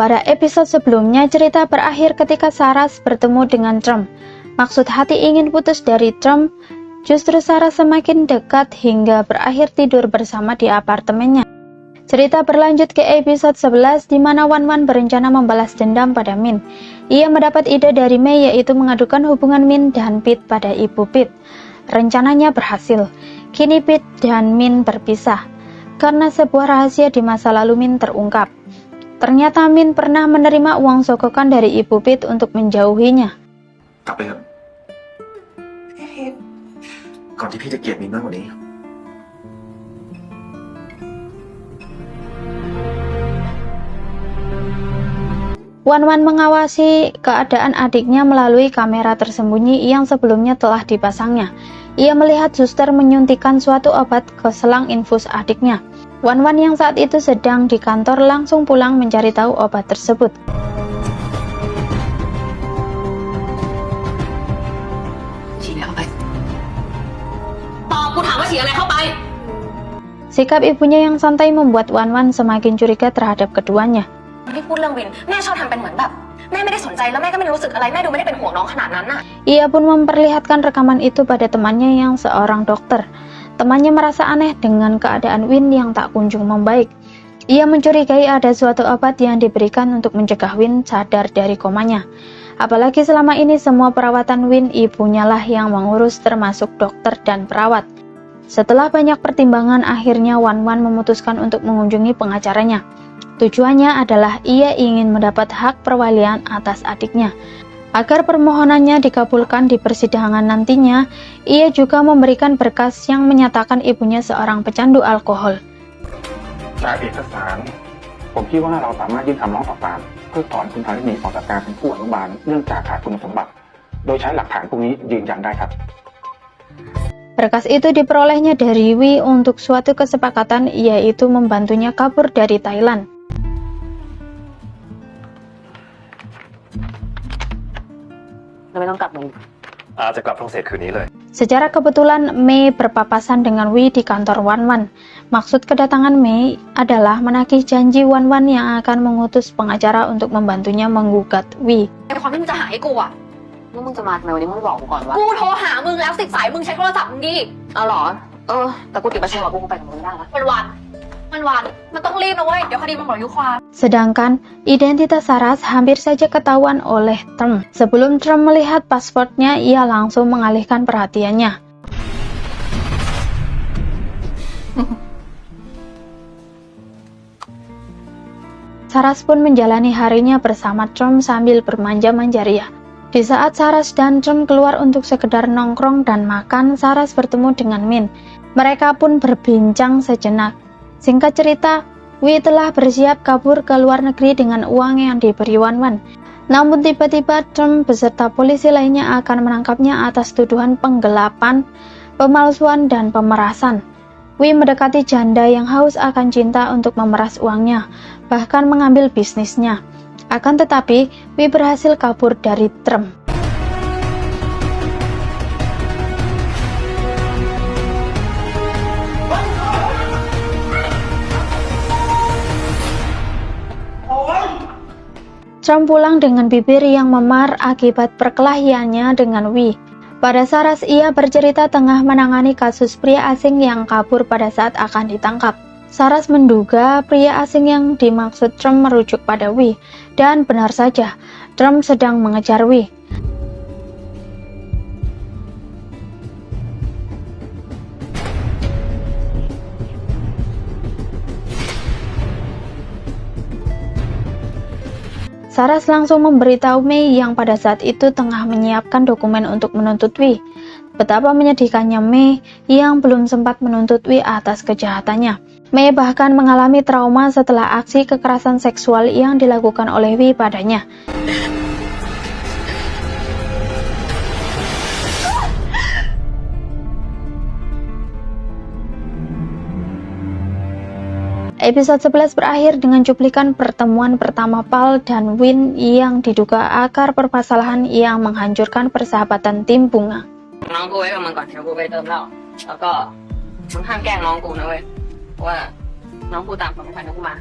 Pada episode sebelumnya, cerita berakhir ketika Saras bertemu dengan Trump. Maksud hati ingin putus dari Trump, justru Saras semakin dekat hingga berakhir tidur bersama di apartemennya. Cerita berlanjut ke episode 11 di mana Wan Wan berencana membalas dendam pada Min. Ia mendapat ide dari Mei, yaitu mengadukan hubungan Min dan Pete pada ibu Pete. Rencananya berhasil. Kini Pete dan Min berpisah karena sebuah rahasia di masa lalu Min terungkap. Ternyata Min pernah menerima uang sogokan dari ibu Pete untuk menjauhinya. กลับไปเถอะก่อนที่พี่จะเกลียดมินมากกว่านี้ Wan Wan mengawasi keadaan adiknya melalui kamera tersembunyi yang sebelumnya telah dipasangnya. Ia melihat suster menyuntikkan suatu obat ke selang infus adiknya. Wan Wan yang saat itu sedang di kantor langsung pulang mencari tahu obat tersebut. Sikap ibunya yang santai membuat Wan Wan semakin curiga terhadap keduanya. Ia pun memperlihatkan rekaman itu pada temannya yang seorang dokter. Temannya merasa aneh dengan keadaan Win yang tak kunjung membaik. Ia mencurigai ada suatu obat yang diberikan untuk mencegah Win sadar dari komanya. Apalagi selama ini semua perawatan Win ibunya lah yang mengurus, termasuk dokter dan perawat. Setelah banyak pertimbangan, akhirnya Wan Wan memutuskan untuk mengunjungi pengacaranya. Tujuannya adalah ia ingin mendapat hak perwalian atas adiknya. Agar permohonannya dikabulkan di persidangan nantinya, ia juga memberikan berkas yang menyatakan ibunya seorang pecandu alkohol. จากเอกสารผมคิดว่าเราสามารถยื่นคำร้องต่อศาลเพื่อถอนคุณธารินีออกจากการเป็นผู้อนุบาลเนื่องจากขาดคุณสมบัติโดยใช้หลักฐานพวกนี้ยืนยันได้ครับ Berkas itu diperolehnya dari Wi untuk suatu kesepakatan, yaitu membantunya kabur dari Thailand. Secara kebetulan Mei berpapasan dengan Wi di kantor Wan Wan. Maksud kedatangan Mei adalah menagih janji Wan Wan yang akan mengutus pengacara untuk membantunya menggugat Wi. Sedangkan identitas Saras hampir saja ketahuan oleh Trump. Sebelum Trump melihat pasportnya, ia langsung mengalihkan perhatiannya. Saras pun menjalani harinya bersama Trump sambil bermanja-manja ria. Di saat Saras dan Trump keluar untuk sekedar nongkrong dan makan, Saras bertemu dengan Min. Mereka pun berbincang sejenak. Singkat cerita, Wi telah bersiap kabur ke luar negeri dengan uang yang diberi Wan Wan. Namun tiba-tiba Trump beserta polisi lainnya akan menangkapnya atas tuduhan penggelapan, pemalsuan, dan pemerasan. Wi mendekati janda yang haus akan cinta untuk memeras uangnya, bahkan mengambil bisnisnya. Akan tetapi, Wi berhasil kabur dari Trump. Trump pulang dengan bibir yang memar akibat perkelahiannya dengan Wi. Pada Saras, ia bercerita tengah menangani kasus pria asing yang kabur pada saat akan ditangkap. Saras menduga pria asing yang dimaksud Trump merujuk pada Wi, dan benar saja, Trump sedang mengejar Wi. Saras langsung memberitahu Mei yang pada saat itu tengah menyiapkan dokumen untuk menuntut Wi. Betapa menyedihkannya Mei yang belum sempat menuntut Wi atas kejahatannya. Mei bahkan mengalami trauma setelah aksi kekerasan seksual yang dilakukan oleh Wi padanya. Episode 11 berakhir dengan cuplikan pertemuan pertama Pal dan Win yang diduga akar permasalahan yang menghancurkan persahabatan tim bunga. น้องกูไว้กับมึงก่อนเดี๋ยวกูไปเติมเหล้าแล้วก็มึงห้ามแกล้งน้องกูนะเว้ยเพราะว่าน้องกูตามความฝันของกูมา